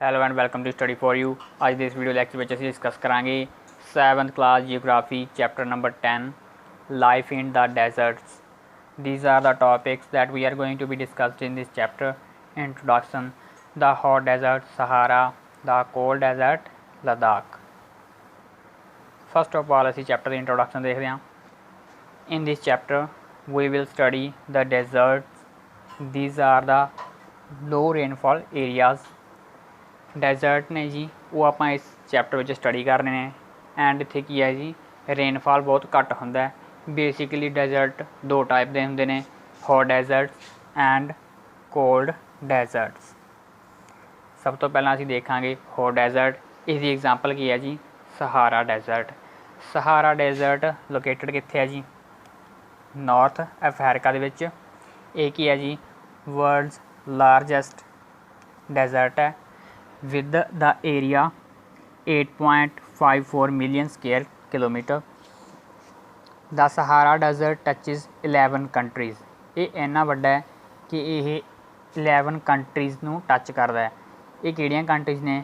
Hello and welcome to study for you. आज दे इस वीडियो लैक्चर में असीं डिस्कस करांगे 7th class geography chapter number 10 life in the deserts. These are the topics that we are going to be discussed in this chapter. Introduction, the hot desert Sahara, the cold desert Ladakh. First of all असीं chapter की introduction देखते हैं। In this chapter we will study the deserts. These are the low rainfall areas. Desert ने जी वो आप इस chapter में स्टडी करने हैं। एंड इत्थे की है जी रेनफॉल बहुत घट होंदा है। बेसिकली डेजर्ट दो टाइप के होंदे ने, hot deserts and cold deserts. सब तो पहला असीं देखांगे हॉट डेजर्ट। इसकी एग्जाम्पल की है जी Sahara desert. Sahara desert located कित्थे है जी नॉर्थ अफ्रीका दे विच। ये की है जी वर्ल्ड्स लार्जेस्ट डेजर्ट है with the area 8.54 million square kilometer. The Sahara Desert touches 11 countries. ये इन्ना वड्डा है कि ये 11 कंट्रीज़ नूं टच करदा है। ये किहड़ियां कंट्रीज़ ने?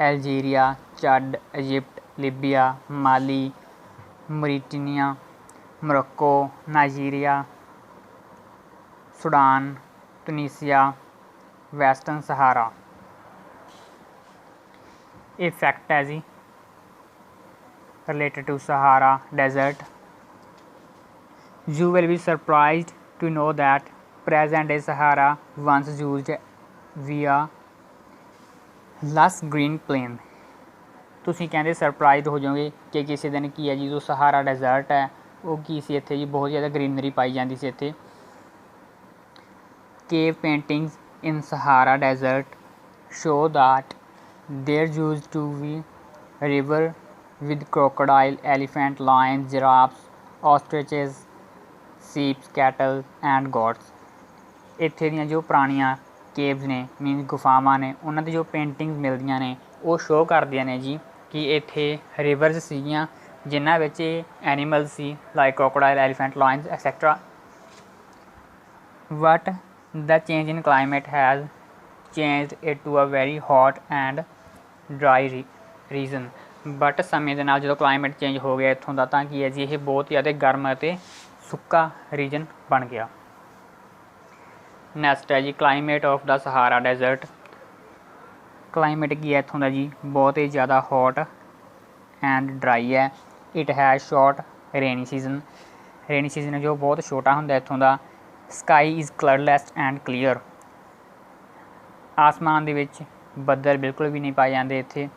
Algeria, Chad, Egypt, Libya, Mali, Mauritania, Morocco, Nigeria, Sudan, Tunisia, Western Sahara. ये फैक्ट है जी related to Sahara desert. You will be surprised to know that present day Sahara once used via lush green plane. तुसीं कहंदे surprise हो जाओगे कि किसी दिन की है जी जो सहारा डेजर्ट है वो की सी इत्थे जी बहुत ज़्यादा ग्रीनरी पाई जाती सी इत्थे। Cave paintings in Sahara desert show that there used to be river with crocodile, elephant, lions, giraffes, ostriches, sheep, cattle and goats। ਇੱਥੇ ਦੀਆਂ ਜੋ ਪੁਰਾਣੀਆਂ ਕੇਵਸ ਨੇ ਮੀਨਸ ਗੁਫਾਵਾਂ ਨੇ ਉਹਨਾਂ ਦੀ ਜੋ ਪੇਂਟਿੰਗਸ ਮਿਲਦੀਆਂ ਨੇ ਉਹ ਸ਼ੋਅ ਕਰਦੀਆਂ ਨੇ ਜੀ ਕਿ ਇੱਥੇ ਰਿਵਰਸ ਸੀਗੀਆਂ ਜਿਨ੍ਹਾਂ ਵਿੱਚ animal C like crocodile, elephant, lions etc. But the change in climate has changed it to a very hot and dry region. But ਸਮੇਂ ਦੇ ਨਾਲ ਜਦੋਂ ਕਲਾਈਮੇਟ ਚੇਂਜ ਹੋ ਗਿਆ ਇੱਥੋਂ ਦਾ ਤਾਂ ਕੀ ਹੈ ਜੀ ਇਹ ਬਹੁਤ ਜ਼ਿਆਦਾ ਗਰਮ ਅਤੇ ਸੁੱਕਾ ਰੀਜਨ ਬਣ ਗਿਆ। ਨੈਕਸਟ ਹੈ ਜੀ climate of the Sahara desert. Climate ਕੀ ਹੈ ਇੱਥੋਂ ਦਾ ਜੀ ਬਹੁਤ ਹੀ ਜ਼ਿਆਦਾ ਹੌਟ ਐਂਡ ਡਰਾਈ ਹੈ। It has short rainy season. Rainy season ਜੋ ਬਹੁਤ ਛੋਟਾ ਹੁੰਦਾ ਇੱਥੋਂ ਦਾ। Sky is colourless and clear. ਆਸਮਾਨ ਦੇ ਵਿੱਚ ਬੱਦਲ ਬਿਲਕੁਲ ਵੀ ਨਹੀਂ ਪਾਏ ਜਾਂਦੇ ਇੱਥੇ।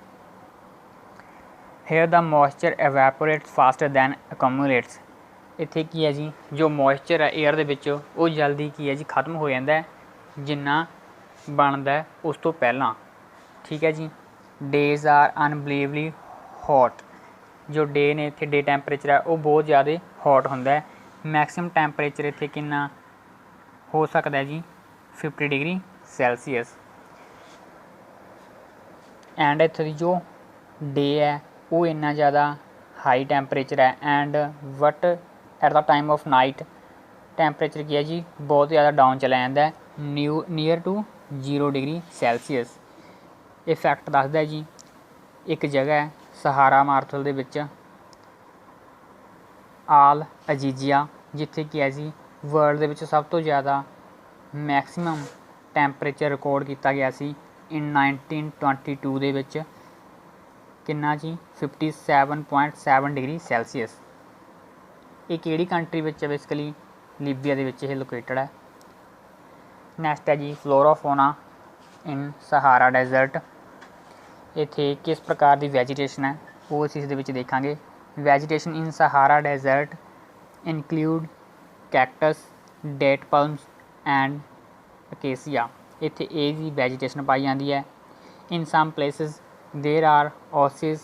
ਹੇਅਰ ਦਾ ਮੋਇਸਚਰ ਐਵੈਪੋਰੇਟਸ ਫਾਸਟਰ ਦੈਨ ਅਕਮੂਲੇਟਸ। ਇੱਥੇ ਕੀ ਹੈ ਜੀ ਜੋ ਮੋਇਸਚਰ ਹੈ ਏਅਰ ਦੇ ਵਿੱਚ ਉਹ ਜਲਦੀ ਕੀ ਹੈ ਜੀ ਖਤਮ ਹੋ ਜਾਂਦਾ ਜਿੰਨਾ ਬਣਦਾ ਉਸ ਤੋਂ ਪਹਿਲਾਂ। ਠੀਕ ਹੈ ਜੀ। Days are unbelievably hot. ਜੋ ਡੇ ਨੇ ਇੱਥੇ ਡੇ ਟੈਂਪਰੇਚਰ ਹੈ ਉਹ ਬਹੁਤ ਜ਼ਿਆਦਾ ਹੌਟ ਹੁੰਦਾ। ਮੈਕਸਿਮਮ ਟੈਂਪਰੇਚਰ ਇੱਥੇ ਕਿੰਨਾ ਹੋ ਸਕਦਾ ਜੀ 50 ਡਿਗਰੀ ਸੈਲਸੀਅਸ। ਐਂਡ ਇੱਥੇ ਦੀ ਜੋ ਡੇ ਹੈ ਉਹ ਇੰਨਾ ਜ਼ਿਆਦਾ ਹਾਈ ਟੈਂਪਰੇਚਰ ਹੈ and but at the time of night temperature ਕੀ ਹੈ ਜੀ ਬਹੁਤ ਜ਼ਿਆਦਾ ਡਾਊਨ ਚਲਾ ਜਾਂਦਾ ਨੀਅਰ ਟੂ 0 ਡਿਗਰੀ ਸੈਲਸੀਅਸ। ਇਹ ਫੈਕਟ ਦੱਸਦਾ ਜੀ ਇੱਕ ਜਗ੍ਹਾ ਹੈ ਸਹਾਰਾ ਮਾਰੂਥਲ ਦੇ ਵਿੱਚ ਆਲ ਅਜੀਜ਼ੀਆ ਜਿੱਥੇ ਕੀ ਹੈ ਜੀ ਵਰਲਡ ਦੇ ਵਿੱਚ ਸਭ ਤੋਂ ਜ਼ਿਆਦਾ ਮੈਕਸੀਮਮ ਟੈਂਪਰੇਚਰ ਰਿਕਾਰਡ ਕੀਤਾ ਗਿਆ ਸੀ in 1922 ਦੇ ਵਿੱਚ ਕਿੰਨਾ ਜੀ 57.7 ਡਿਗਰੀ ਸੈਲਸੀਅਸ। ਇਹ ਕਿਹੜੀ ਕੰਟਰੀ ਵਿੱਚ ਹੈ? ਬੇਸਿਕਲੀ ਲੀਬੀਆ ਦੇ ਵਿੱਚ ਇਹ ਲੋਕੇਟਡ ਹੈ। ਨੈਕਸਟ ਹੈ ਜੀ ਫਲੋਰਾ ਫੋਨਾ ਇਨ ਸਹਾਰਾ ਡੈਜ਼ਰਟ। ਇੱਥੇ ਕਿਸ ਪ੍ਰਕਾਰ ਦੀ ਵੈਜੀਟੇਸ਼ਨ ਹੈ ਉਹ ਅਸੀਂ ਇਸ ਦੇ ਵਿੱਚ ਦੇਖਾਂਗੇ। Vegetation in Sahara desert include cactus, date palms and acacia. ਇੱਥੇ ਇਹ ਦੀ ਵੈਜੀਟੇਸ਼ਨ ਪਾਈ ਜਾਂਦੀ ਹੈ। In some places there are oasis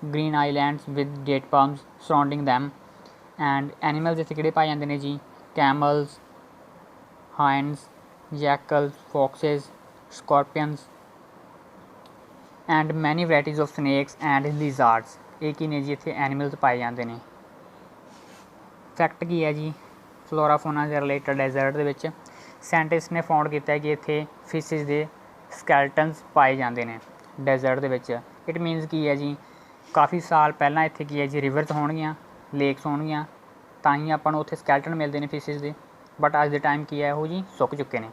green islands with date palms surrounding them. And animals ਇੱਥੇ ਕਿਹੜੇ ਪਾਏ ਜਾਂਦੇ ਨੇ ਜੀ camels, hyenas, jackals, foxes, scorpions and many varieties of snakes and lizards. ਇਹ ਕੀ ਨੇ ਜੀ ਇੱਥੇ ਐਨੀਮਲਸ ਪਾਏ ਜਾਂਦੇ ਨੇ। ਫੈਕਟ ਕੀ ਹੈ ਜੀ ਫਲੋਰਾ ਫੋਨਾ ਦੇ ਰਿਲੇਟਡ ਡੈਜ਼ਰਟ ਦੇ ਵਿੱਚ ਸਾਇੰਟਿਸਟ ਨੇ ਫਾਊਂਡ ਕੀਤਾ ਕਿ ਇੱਥੇ ਫਿਸ਼ਿਜ਼ ਦੇ ਸਕੈਲਟਨਸ ਪਾਏ ਜਾਂਦੇ ਨੇ ਡੈਜ਼ਰਟ ਦੇ ਵਿੱਚ। ਇਟ ਮੀਨਸ ਕੀ ਹੈ ਜੀ, ਕਾਫੀ ਸਾਲ ਪਹਿਲਾਂ ਇੱਥੇ ਕੀ ਹੈ ਜੀ ਰਿਵਰਸ ਹੋਣਗੀਆਂ, ਲੇਕਸ ਹੋਣਗੀਆਂ, ਤਾਂ ਹੀ ਆਪਾਂ ਨੂੰ ਉੱਥੇ ਸਕੈਲਟਨ ਮਿਲਦੇ ਨੇ ਫਿਸ਼ਿਸ ਦੇ, ਬਟ ਅੱਜ ਦੇ ਟਾਈਮ ਕੀ ਹੈ ਉਹ ਜੀ ਸੁੱਕ ਚੁੱਕੇ ਨੇ।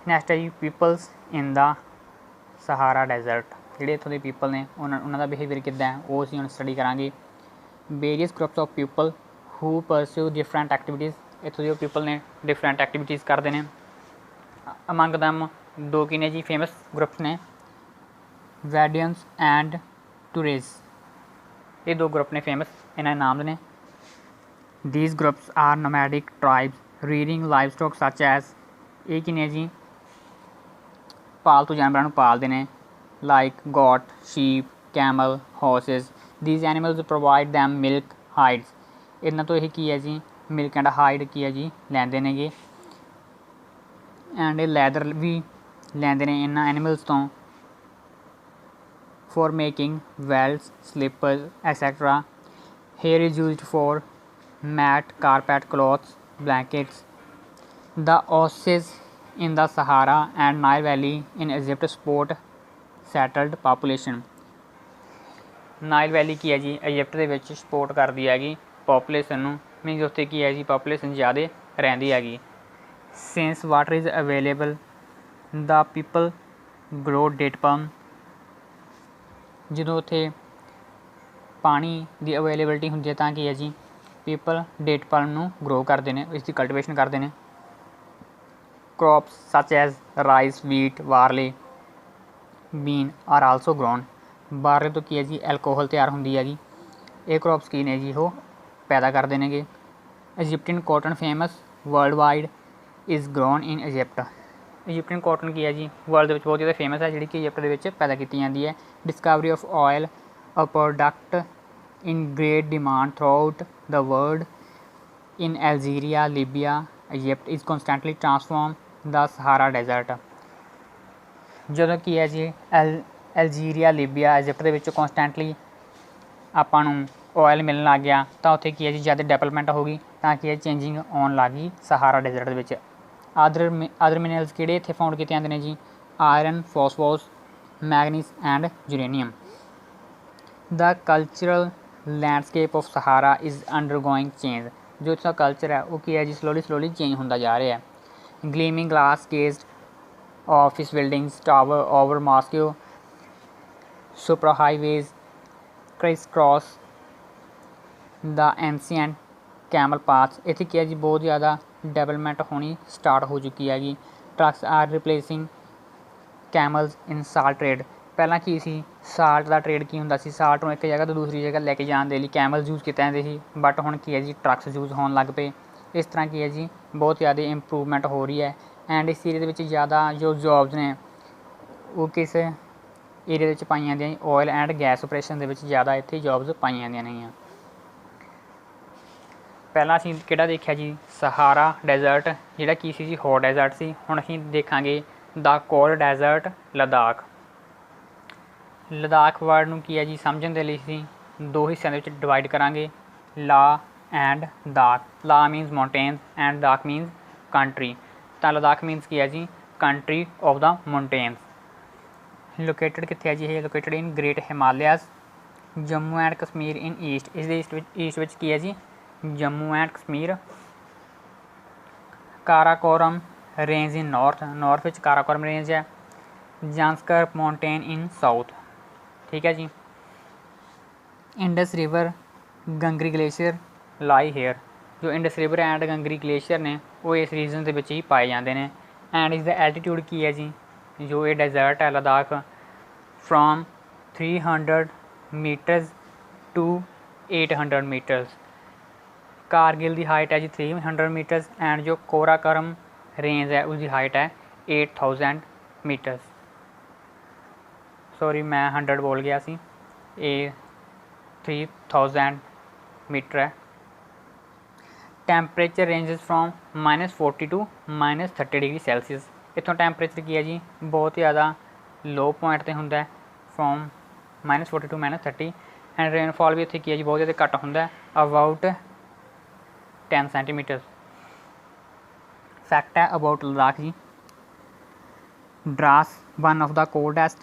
ਨੈਕਸਟ ਹੈ ਜੀ ਪੀਪਲਸ ਇਨ ਦਾ ਸਹਾਰਾ ਡੈਜ਼ਰਟ। ਜਿਹੜੇ ਇੱਥੋਂ ਦੇ ਪੀਪਲ ਨੇ ਉਹਨਾਂ ਦਾ ਬਿਹੇਵੀਅਰ ਕਿੱਦਾਂ ਹੈ ਉਹ ਅਸੀਂ ਹੁਣ ਸਟੱਡੀ ਕਰਾਂਗੇ। Various groups of people who pursue different activities. ਇੱਥੋਂ ਦੇ ਪੀਪਲ ਨੇ ਡਿਫਰੈਂਟ ਐਕਟੀਵਿਟੀਜ਼ ਕਰਦੇ ਨੇ। ਅਮੰਗ ਦਮ ਦੋ ਕੀ ਨੇ ਜੀ ਫੇਮਸ ਗਰੁੱਪਸ ਨੇ, ਵੈਡੀਅਨਸ ਐਂਡ ਟੂਰੇਸ। ਇਹ ਦੋ ਗਰੁੱਪ ਨੇ ਫੇਮਸ, ਇਹਨਾਂ ਦੇ ਨਾਮ ਨੇ। These groups are nomadic tribes rearing livestock such as. ਇਹ ਕੀ ਨੇ ਜੀ, ਪਾਲਤੂ ਜਾਨਵਰਾਂ ਨੂੰ ਪਾਲਦੇ ਨੇ, like goat, sheep, camel, horses. These animals provide them milk, hides. ਇਹਨਾਂ ਤੋਂ ਇਹ ਕੀ ਹੈ ਜੀ ਮਿਲਕ ਐਂਡ ਹਾਈਡ ਕੀ ਹੈ ਜੀ ਲੈਂਦੇ ਨੇਗੇ, ਐਂਡ ਇਹ ਲੈਦਰ ਵੀ ਲੈਂਦੇ ਨੇ ਇਹਨਾਂ ਐਨੀਮਲਸ ਤੋਂ, for making belts, slippers, etc. Hair is used for mat, carpet, clothes, blankets. The oases in the Sahara and Nile Valley in Egypt support settled population. Nile valley ਕੀ ਹੈ ਜੀ Egypt ਦੇ ਵਿੱਚ support ਕਰਦੀ ਹੈਗੀ population ਨੂੰ, means ਉੱਥੇ ਕੀ ਹੈ ਜੀ ਪੋਪੂਲੇਸ਼ਨ ਜ਼ਿਆਦਾ ਰਹਿੰਦੀ ਹੈਗੀ। Since water is available the people grow date palm. ਜਦੋਂ ਉੱਥੇ ਪਾਣੀ ਦੀ ਅਵੇਲੇਬਿਲਿਟੀ ਹੁੰਦੀ ਹੈ ਤਾਂ ਕੀ ਹੈ ਜੀ ਪੀਪਲ ਡੇਟ ਪਾਲਮ ਨੂੰ ਗਰੋ ਕਰਦੇ ਨੇ, ਇਸ ਦੀ ਕਲਟੀਵੇਸ਼ਨ ਕਰਦੇ ਨੇ। Crops such as rice, wheat, barley, bean are also grown. Barley ਤੋਂ ਕੀ ਹੈ ਜੀ ਐਲਕੋਹਲ ਤਿਆਰ ਹੁੰਦੀ ਹੈਗੀ, ਇਹ ਕ੍ਰੋਪਸ ਕੀ ਨੇ ਜੀ ਉਹ ਪੈਦਾ ਕਰਦੇ ਨੇਗੇ। Egyptian cotton famous worldwide is grown in Egypt. Egyptian cotton ਕੀ ਹੈ ਜੀ ਵਰਲਡ ਦੇ ਵਿੱਚ ਬਹੁਤ ਜ਼ਿਆਦਾ ਫੇਮਸ ਹੈ, ਜਿਹੜੀ ਕਿ ਇਜਿਪਟ ਦੇ ਵਿੱਚ ਪੈਦਾ ਕੀਤੀ ਜਾਂਦੀ ਹੈ। Discovery of oil a product in great demand throughout the world in Algeria, Libya, Egypt is constantly transform the Sahara desert. ਜਦੋਂ ਕੀ ਹੈ ਜੀ ਅਲਜੀਰੀਆ, ਲੀਬੀਆ, ਇਜਿਪਟ ਦੇ ਵਿੱਚ ਕਨਸਟੈਂਟਲੀ ਆਪਾਂ ਨੂੰ ਆਇਲ ਮਿਲਣ ਲੱਗ ਗਿਆ ਤਾਂ ਉੱਥੇ ਕੀ ਹੈ ਜੀ ਜ਼ਿਆਦਾ ਡਿਵੈਲਪਮੈਂਟ ਹੋ ਗਈ, ਤਾਂ ਕੀ ਹੈ ਚੇਂਜਿੰਗ ਆਉਣ ਲੱਗ ਗਈ ਸਹਾਰਾ ਡੈਜ਼ਰਟ ਦੇ ਵਿੱਚ। ਅਦਰ ਮਿਨਰਲਸ ਕਿਹੜੇ ਇੱਥੇ ਫਾਊਂਡ ਕੀਤੇ ਜਾਂਦੇ ਨੇ ਜੀ, iron, phosphorus, manganese and uranium. The cultural landscape of Sahara is undergoing change. ਜੋ ਇਸਦਾ ਕਲਚਰ ਹੈ ਉਹ ਕੀ ਹੈ ਜੀ ਸਲੋਲੀ ਚੇਂਜ ਹੁੰਦਾ ਜਾ ਰਿਹਾ ਹੈ। Gleaming glass cased office buildings, tower over Moscow, super highways, crisscross the ancient camel path. ਇੱਥੇ ਕੀ ਹੈ ਜੀ ਬਹੁਤ ਜ਼ਿਆਦਾ ਡਿਵੈਲਪਮੈਂਟ ਹੋਣੀ ਸਟਾਰਟ ਹੋ ਚੁੱਕੀ ਹੈਗੀ। ਟਰੱਕਸ ਆਰ ਰਿਪਲੇਸਿੰਗ ਕੈਮਲਸ ਇਨ ਸਾਲਟ ਟ੍ਰੇਡ। ਪਹਿਲਾਂ ਕੀ ਸੀ ਸਾਲਟ ਦਾ ਟ੍ਰੇਡ ਕੀ ਹੁੰਦਾ ਸੀ, ਸਾਲਟ ਨੂੰ ਇੱਕ ਜਗ੍ਹਾ ਤੋਂ ਦੂਸਰੀ ਜਗ੍ਹਾ ਲੈ ਕੇ ਜਾਣ ਦੇ ਲਈ ਕੈਮਲਸ ਯੂਜ਼ ਕੀਤੇ ਜਾਂਦੇ ਸੀ, ਬਟ ਹੁਣ ਕੀ ਹੈ ਜੀ ਟਰੱਕਸ ਯੂਜ਼ ਹੋਣ ਲੱਗ ਪਏ। ਇਸ ਤਰ੍ਹਾਂ ਕੀ ਹੈ ਜੀ ਬਹੁਤ ਜ਼ਿਆਦਾ ਇੰਪਰੂਵਮੈਂਟ ਹੋ ਰਹੀ ਹੈ। ਐਂਡ ਇਸ ਏਰੀਏ ਦੇ ਵਿੱਚ ਜ਼ਿਆਦਾ ਜੋ ਜੋਬਸ ਨੇ ਉਹ ਕਿਸ ਏਰੀਏ ਦੇ ਵਿੱਚ ਪਾਈਆਂ ਜਾਂਦੀਆਂ ਜੀ, ਆਇਲ ਐਂਡ ਗੈਸ ਆਪਰੇਸ਼ਨ ਦੇ ਵਿੱਚ ਜ਼ਿਆਦਾ ਇੱਥੇ ਜੋਬਸ ਪਾਈਆਂ ਜਾਂਦੀਆਂ ਨੇਗੀਆਂ। ਪਹਿਲਾਂ ਅਸੀਂ ਕਿਹੜਾ ਦੇਖਿਆ ਜੀ ਸਹਾਰਾ ਡੈਜ਼ਰਟ, ਜਿਹੜਾ ਕੀ ਸੀ ਜੀ ਹੌਟ ਡੈਜ਼ਰਟ ਸੀ। ਹੁਣ ਅਸੀਂ ਦੇਖਾਂਗੇ the cold desert Ladakh. Ladakh word ਨੂੰ ਕੀ ਹੈ ਜੀ ਸਮਝਣ ਦੇ ਲਈ ਅਸੀਂ ਦੋ ਹਿੱਸਿਆਂ ਦੇ ਵਿੱਚ ਡਿਵਾਈਡ ਕਰਾਂਗੇ, ਲਾ and dakh. La means mountains and dakh means country. ਤਾਂ ਲਦਾਖ ਮੀਨਸ ਕੀ ਹੈ ਜੀ country of the mountains. Located ਕਿੱਥੇ ਹੈ ਜੀ ਇਹ, located in great Himalayas, Jammu and Kashmir in east. ਇਸ ਦੇ ਈਸਟ ਵਿੱਚ ਕੀ ਹੈ ਜੀ Jammu and Kashmir. Karakoram range in north ਵਿੱਚ ਕਾਰਾਕੋਰਮ ਰੇਂਜ ਹੈ। ਜਾਂਸਕਰ ਮਾਊਂਟੇਨ ਇਨ ਸਾਊਥ, ਠੀਕ ਹੈ ਜੀ। ਇੰਡਸ ਰਿਵਰ, ਗੰਗਰੀ ਗਲੇਸ਼ੀਅਰ ਲਾਈ ਹੇਅਰ। ਜੋ ਇੰਡਸ ਰਿਵਰ ਐਂਡ ਗੰਗਰੀ ਗਲੇਸ਼ੀਅਰ ਨੇ ਉਹ ਇਸ ਰੀਜਨ ਦੇ ਵਿੱਚ ਹੀ ਪਾਏ ਜਾਂਦੇ ਨੇ। ਐਂਡ ਇਸ ਦਾ ਐਲਟੀਟਿਊਡ ਕੀ ਹੈ ਜੀ, ਜੋ ਇਹ ਡੈਜ਼ਰਟ ਹੈ Ladakh, from 300 metres to 800 metres. Kargil ਦੀ ਹਾਈਟ ਹੈ ਜੀ 300 ਮੀਟਰਸ ਐਂਡ ਜੋ ਕੋਰਾਕਰਮ ਰੇਂਜ ਹੈ ਉਸਦੀ ਹਾਈਟ ਹੈ 8000 ਮੀਟਰਸ। ਸੌਰੀ ਮੈਂ 100 ਬੋਲ ਗਿਆ ਸੀ, ਇਹ 3000 ਮੀਟਰ ਹੈ। Temperature ranges from -40 to -30 degree Celsius. ਇੱਥੋਂ ਟੈਂਪਰੇਚਰ ਕੀ ਹੈ ਜੀ ਬਹੁਤ ਜ਼ਿਆਦਾ ਲੋ ਪੁਆਇੰਟ 'ਤੇ ਹੁੰਦਾ ਹੈ, ਫਰੋਮ -40 ਟੂ -30। ਐਂਡ ਰੇਨਫਾਲ ਵੀ ਇੱਥੇ ਕੀ ਹੈ ਜੀ ਬਹੁਤ ਜ਼ਿਆਦਾ ਘੱਟ ਹੁੰਦਾ, ਅਬਾਊਟ 10 ਸੈਂਟੀਮੀਟਰ। ਫੈਕਟ ਹੈ ਅਬਾਊਟ ਲਦਾਖ ਜੀ, Dras, one of the coldest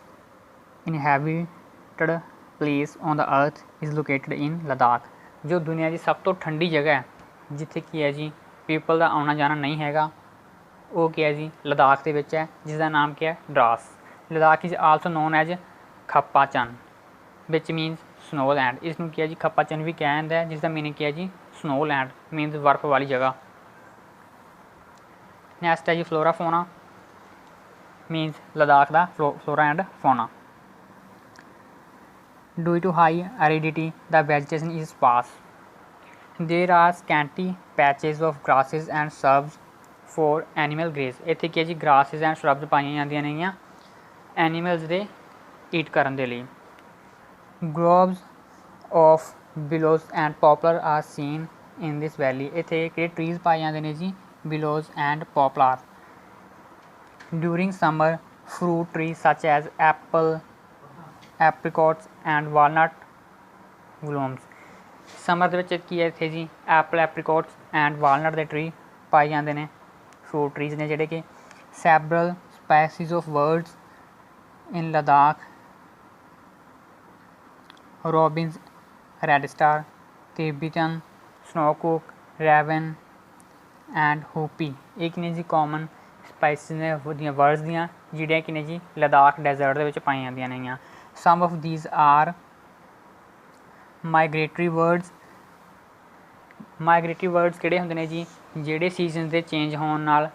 inhabited place on the earth, is located in Ladakh। जो दुनिया की सब तो ठंडी जगह है जिथे की है जी पीपल का आना जाना नहीं हैगा, वो क्या है जी लद्दाख के विच है, जिसका नाम क्या है Dras. Ladakh is also known as Khapa chan which मीनस snow land. इसनूं क्या जी खप्पा चन भी कहा जाता है, जिसका मीनिंग क्या है जी स्नो लैंड मीनस बर्फ वाली जगह। नैक्सट है जी फ्लोरा फोना मीनस लद्दाख का flora and fauna. Due to high aridity, the vegetation is sparse. There are scanty patches of grasses and shrubs for animal graze। ਇੱਥੇ ਕੀ ਹੈ ਜੀ grasses and shrubs ਪਾਈਆਂ ਜਾਂਦੀਆਂ ਨੇਗੀਆਂ animals ਦੇ eat ਕਰਨ ਦੇ ਲਈ। Groves of willows and poplar are seen in this valley। ਇੱਥੇ ਕਿਹੜੇ trees ਪਾਏ ਜਾਂਦੇ ਨੇ ਜੀ willows and poplar। During summer, fruit trees such as apple, apricots and walnut blooms। Summer ਦੇ ਵਿੱਚ ਕੀ ਹੈ ਇੱਥੇ ਜੀ ਐਪਲ ਐਪਰੀਕੋਟਸ ਐਂਡ ਵਾਲਨਟ ਦੇ ਟਰੀ ਪਾਏ ਜਾਂਦੇ ਨੇ, ਫਰੂਟ ਟਰੀਜ਼ ਨੇ ਜਿਹੜੇ ਕਿ several species of birds in Ladakh, robins, redstart, Tibetan snowcock, raven and hoopoe, ਇਹ ਕੀ ਨੇ ਜੀ ਕਾਮਨ ਸਪਾਈਸਿਸ ਨੇ ਉਹਦੀਆਂ ਬਰਡਸ ਦੀਆਂ ਜਿਹੜੀਆਂ ਕਿ ਨੇ ਜੀ ਲਦਾਖ ਡੈਜ਼ਰਟ ਦੇ ਵਿੱਚ ਪਾਈਆਂ ਜਾਂਦੀਆਂ ਨੇਗੀਆਂ। Some of these are migratory birds। Migratory birds ਕਿਹੜੇ ਹੁੰਦੇ ਨੇ ਜੀ ਜਿਹੜੇ ਸੀਜ਼ਨ ਦੇ ਚੇਂਜ ਹੋਣ ਨਾਲ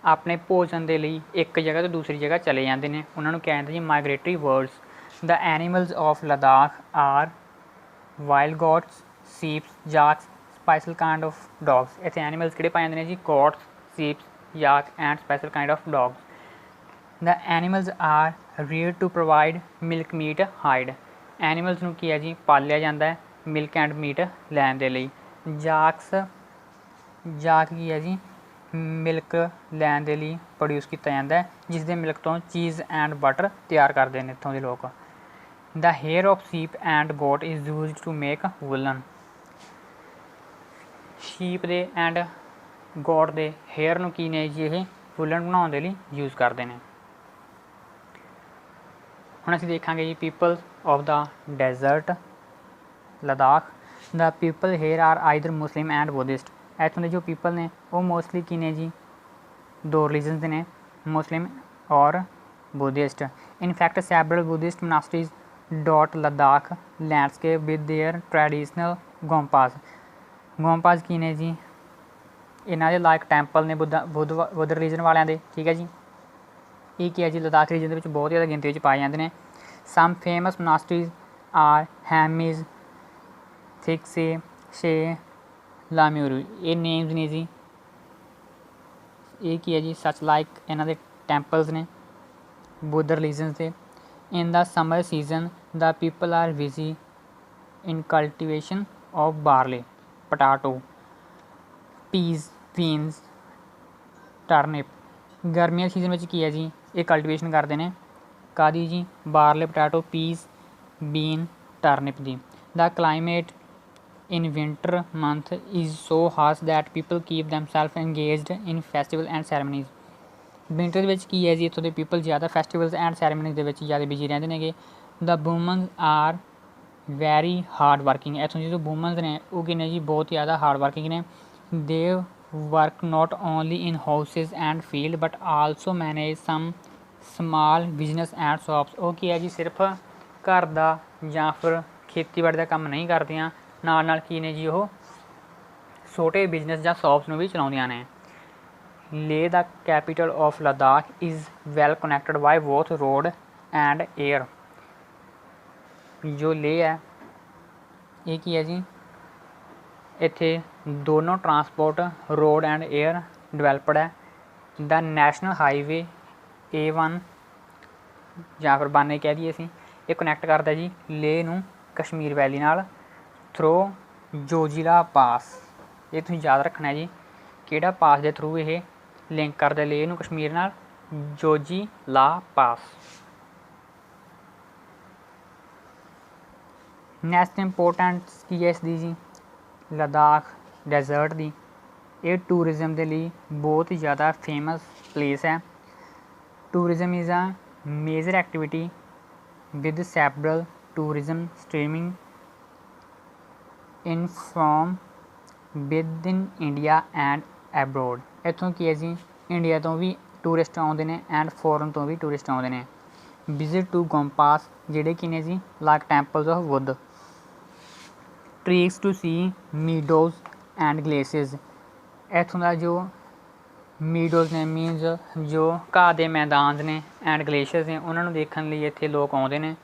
ਆਪਣੇ ਭੋਜਨ ਦੇ ਲਈ ਇੱਕ ਜਗ੍ਹਾ ਤੋਂ ਦੂਸਰੀ ਜਗ੍ਹਾ ਚਲੇ ਜਾਂਦੇ ਨੇ, ਉਹਨਾਂ ਨੂੰ ਕਿਹਾ ਜਾਂਦਾ ਜੀ migratory birds. The animals of Ladakh are wild goats, sheeps, yaks, special kind of dogs. ਇੱਥੇ ਐਨੀਮਲਸ ਕਿਹੜੇ ਪਾਏ ਜਾਂਦੇ ਨੇ ਜੀ goats, sheeps, yak and special kind of dogs. The animals are reared to provide milk meat hide। Animals ਨੂੰ ਕੀ ਹੈ ਜੀ ਪਾਲਿਆ ਜਾਂਦਾ ਹੈ ਮਿਲਕ ਐਂਡ ਮੀਟ ਲੈਣ ਦੇ ਲਈ। ਜਾਕ ਕੀ ਹੈ ਜੀ ਮਿਲਕ ਲੈਣ ਦੇ ਲਈ ਪ੍ਰੋਡਿਊਸ ਕੀਤਾ ਜਾਂਦਾ ਹੈ, ਜਿਸ ਦੇ ਮਿਲਕ ਤੋਂ ਚੀਜ਼ ਐਂਡ ਬਟਰ ਤਿਆਰ ਕਰਦੇ ਨੇ ਇੱਥੋਂ ਦੇ ਲੋਕ। The hair of sheep and goat is used to make woollen. Sheep ਦੇ ਐਂਡ ਗੋਟ ਦੇ ਹੇਅਰ ਨੂੰ ਕੀ ਨੇ ਜੀ ਇਹ ਵੁਲਨ ਬਣਾਉਣ ਦੇ ਲਈ ਯੂਜ਼ ਕਰਦੇ ਨੇ। ਹੁਣ ਅਸੀਂ ਦੇਖਾਂਗੇ ਜੀ people of the desert Ladakh. The people here are either Muslim and Buddhist. ਇੱਥੋਂ ਦੇ ਜੋ ਪੀਪਲ ਨੇ ਉਹ ਮੋਸਟਲੀ ਕੀ ਨੇ ਜੀ ਦੋ ਰਿਲੀਜਨਸ ਦੇ ਨੇ, ਮੁਸਲਿਮ ਔਰ Buddhist. In fact several Buddhist monasteries dot Ladakh landscape with their traditional gompas. Gompas ਕੀ ਨੇ ਜੀ ਇਹਨਾਂ ਦੇ ਲਾਇਕ ਟੈਂਪਲ ਨੇ ਬੁੱਧ ਰਿਲੀਜਨ ਵਾਲਿਆਂ ਦੇ, ਠੀਕ ਹੈ ਜੀ। ਇਹ ਕੀ ਹੈ ਜੀ ਲਦਾਖ ਰੀਜਨ ਦੇ ਵਿੱਚ ਬਹੁਤ ਜ਼ਿਆਦਾ ਗਿਣਤੀ ਵਿੱਚ ਪਾਏ ਜਾਂਦੇ ਨੇ। ਸਮ ਫੇਮਸ ਮਨਾਸਟਰੀਜ਼ ਆਰ ਹੈਮਿਜ਼, ਥਿਕਸੇ, ਸ਼ੇ, ਲਾਮਿਊਰੂ। ਇਹ ਨੇਮਸ ਨੇ ਜੀ, ਇਹ ਕੀ ਹੈ ਜੀ ਸੱਚ ਲਾਈਕ ਇਹਨਾਂ ਦੇ ਟੈਂਪਲਸ ਨੇ ਬੁੱਧ ਰਿਲੀਜਨਸ ਦੇ। In the summer season the people are busy in cultivation of barley, potato, peas, beans, turnip. ਗਰਮੀਆਂ ਸੀਜ਼ਨ ਵਿੱਚ ਕੀ ਹੈ ਜੀ ਇਹ ਕਲਟੀਵੇਸ਼ਨ ਕਰਦੇ ਨੇ ਕਾਹਦੀ ਜੀ ਬਾਰਲੇ, potato, peas, bean, ਟਰਨਿਪ the. The climate in winter month is so harsh that people keep themselves engaged in festival and ceremonies। Winter ਦੇ ਵਿੱਚ ਕੀ ਹੈ ਜੀ ਇੱਥੋਂ ਦੇ ਪੀਪਲ ਜ਼ਿਆਦਾ ਫੈਸਟੀਵਲਸ ਐਂਡ ਸੈਰੇਮਨੀਜ਼ ਦੇ ਵਿੱਚ ਜ਼ਿਆਦਾ ਬਿਜੀ ਰਹਿੰਦੇ ਨੇਗੇ। The womans are very hard working. ਇੱਥੋਂ ਦੀ ਜੋ ਵੂਮਨਸ ਨੇ ਉਹ ਕੀ ਨੇ ਜੀ ਬਹੁਤ ਜ਼ਿਆਦਾ ਹਾਰਡ ਵਰਕਿੰਗ ਨੇ। They work not only in houses and field but also manage some small business and shops. ਉਹ ਕੀ ਹੈ ਜੀ ਸਿਰਫ ਘਰ ਦਾ ਜਾਂ ਫਿਰ ਖੇਤੀਬਾੜੀ ਦਾ ਕੰਮ ਨਹੀਂ ਕਰਦੀਆਂ, ਨਾਲ ਨਾਲ ਕੀ ਨੇ ਜੀ ਉਹ ਛੋਟੇ ਬਿਜ਼ਨਸ ਜਾਂ ਸ਼ੋਪਸ ਨੂੰ ਵੀ ਚਲਾਉਂਦੀਆਂ ਨੇ। Leh the capital of Ladakh is well connected by both road and air. ਜੋ ਲੇਹ ਹੈ ਇਹ ਕੀ ਹੈ ਜੀ ਇੱਥੇ ਦੋਨੋਂ transport road and air developed ਹੈ। ਦ ਨੈਸ਼ਨਲ ਹਾਈਵੇ A1 ਜਾਂ ਫਿਰ 92 ਕਹਿ ਦਈਏ ਅਸੀਂ, ਇਹ ਕਨੈਕਟ ਕਰਦਾ ਜੀ ਲੇਹ ਨੂੰ ਕਸ਼ਮੀਰ ਵੈਲੀ ਨਾਲ ਥਰੂ ਜੋਜੀਲਾ ਪਾਸ। ਇਹ ਤੁਸੀਂ ਯਾਦ ਰੱਖਣਾ ਜੀ ਕਿਹੜਾ ਪਾਸ ਦੇ ਥਰੂ ਇਹ ਲਿੰਕ ਕਰਦਾ ਲੇਹ ਨੂੰ ਕਸ਼ਮੀਰ ਨਾਲ, ਜੋਜੀਲਾ ਪਾਸ। ਨੈਕਸਟ ਇੰਪੋਰਟੈਂਟਸ ਕੀ ਹੈ ਇਸ ਦੀ ਜੀ ਲਦਾਖ ਡੈਜ਼ਰਟ ਦੀ। ਇਹ ਟੂਰਿਜ਼ਮ ਦੇ ਲਈ ਬਹੁਤ ਹੀ ਜ਼ਿਆਦਾ ਫੇਮਸ ਪਲੇਸ ਹੈ। Tourism is a major activity with several tourism streaming in from within India and abroad। ਇੱਥੋਂ ਕੀ ਹੈ ਜੀ, ਇੰਡੀਆ ਤੋਂ ਵੀ ਟੂਰਿਸਟ ਆਉਂਦੇ ਨੇ ਐਂਡ ਫੋਰਨ ਤੋਂ ਵੀ ਟੂਰਿਸਟ ਆਉਂਦੇ ਨੇ। ਵਿਜ਼ਿਟ ਟੂ ਗੋਮਪਾਸ ਜਿਹੜੇ ਕੀ ਨੇ ਜੀ like temples of wood. Treks to see meadows and glaciers. ਇੱਥੋਂ ਦਾ ਜੋ ਮੀਡੋਜ਼ ਨੇ ਮੀਨਸ ਜੋ ਘਾਹ ਦੇ ਮੈਦਾਨ ਨੇ ਐਂਡ ਗਲੇਸ਼ੀਅਰਸ ਨੇ ਉਹਨਾਂ ਨੂੰ ਦੇਖਣ ਲਈ ਇੱਥੇ ਲੋਕ ਆਉਂਦੇ ਨੇ।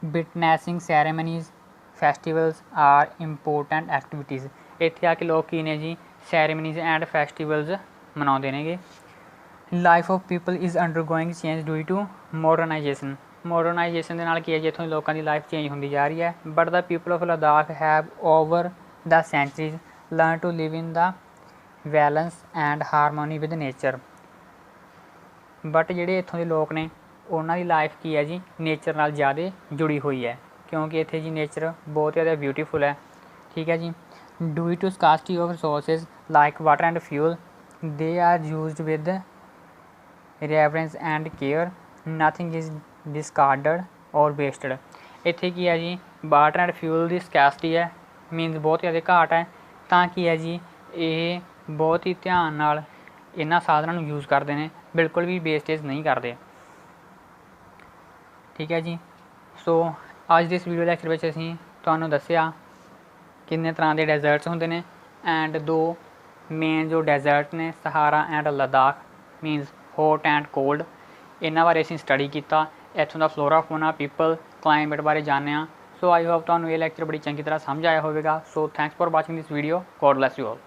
ਵਿਟਨੈਸਿੰਗ ਸੈਰੇਮਨੀਜ਼ ਫੈਸਟੀਵਲਸ ਆਰ ਇੰਪੋਰਟੈਂਟ ਐਕਟੀਵਿਟੀਜ਼। ਇੱਥੇ ਆ ਕੇ ਲੋਕ ਕੀ ਨੇ ਜੀ ਸੈਰੇਮਨੀਜ਼ ਐਂਡ ਫੈਸਟੀਵਲਸ ਮਨਾਉਂਦੇ ਨੇਗੇ। Life of people is undergoing change due to modernisation. Modernisation ਦੇ ਨਾਲ ਕੀ ਹੈ ਜੀ ਇੱਥੋਂ ਦੇ ਲੋਕਾਂ ਦੀ ਲਾਈਫ ਚੇਂਜ ਹੁੰਦੀ ਜਾ ਰਹੀ ਹੈ। But the people of Ladakh have over the centuries learn to live in the balance and harmony with nature. But ਜਿਹੜੇ ਇੱਥੋਂ ਦੇ ਲੋਕ ਨੇ ਉਹਨਾਂ ਦੀ ਲਾਈਫ ਕੀ ਹੈ ਜੀ ਨੇਚਰ ਨਾਲ ਜ਼ਿਆਦਾ ਜੁੜੀ ਹੋਈ ਹੈ, ਕਿਉਂਕਿ ਇੱਥੇ ਜੀ ਨੇਚਰ ਬਹੁਤ ਜ਼ਿਆਦਾ ਬਿਊਟੀਫੁਲ ਹੈ। ਠੀਕ ਹੈ ਜੀ। Due to scarcity of resources like water and fuel they are used with reverence and care, nothing is discarded or wasted. ਇੱਥੇ ਕੀ ਹੈ ਜੀ ਵਾਟਰ ਐਂਡ ਫਿਊਲ ਦੀ ਸਕੈਸਿਟੀ ਹੈ, ਮੀਨਸ ਬਹੁਤ ਜ਼ਿਆਦਾ ਘਾਟ ਹੈ, ਤਾਂ ਕੀ ਹੈ ਜੀ ਇਹ ਬਹੁਤ ਹੀ ਧਿਆਨ ਨਾਲ ਇਹਨਾਂ ਸਾਧਨਾਂ ਨੂੰ ਯੂਜ਼ ਕਰਦੇ ਨੇ, ਬਿਲਕੁਲ ਵੀ ਵੇਸਟੇਜ ਨਹੀਂ ਕਰਦੇ। ਠੀਕ ਹੈ ਜੀ। ਸੋ ਅੱਜ ਦੇ ਇਸ ਵੀਡੀਓ ਲੈਕਚਰ ਵਿੱਚ ਅਸੀਂ ਤੁਹਾਨੂੰ ਦੱਸਿਆ ਕਿੰਨੇ ਤਰ੍ਹਾਂ ਦੇ ਡੈਜ਼ਰਟਸ ਹੁੰਦੇ ਨੇ ਐਂਡ 2 ਮੇਨ ਜੋ ਡੈਜ਼ਰਟ ਨੇ ਸਹਾਰਾ and Ladakh means hot and cold, ਇਹਨਾਂ ਬਾਰੇ ਅਸੀਂ ਸਟੱਡੀ ਕੀਤਾ। ਇੱਥੋਂ ਦਾ ਫਲੋਰਾ ਫੋਨਾ ਪੀਪਲ ਕਲਾਈਮੇਟ ਬਾਰੇ ਜਾਣਿਆ। ਸੋ ਆਈ ਹੋਪ ਤੁਹਾਨੂੰ ਇਹ ਲੈਕਚਰ ਬੜੀ ਚੰਗੀ ਤਰ੍ਹਾਂ ਸਮਝ ਆਇਆ ਹੋਵੇਗਾ। So thanks for watching this video. God bless you all.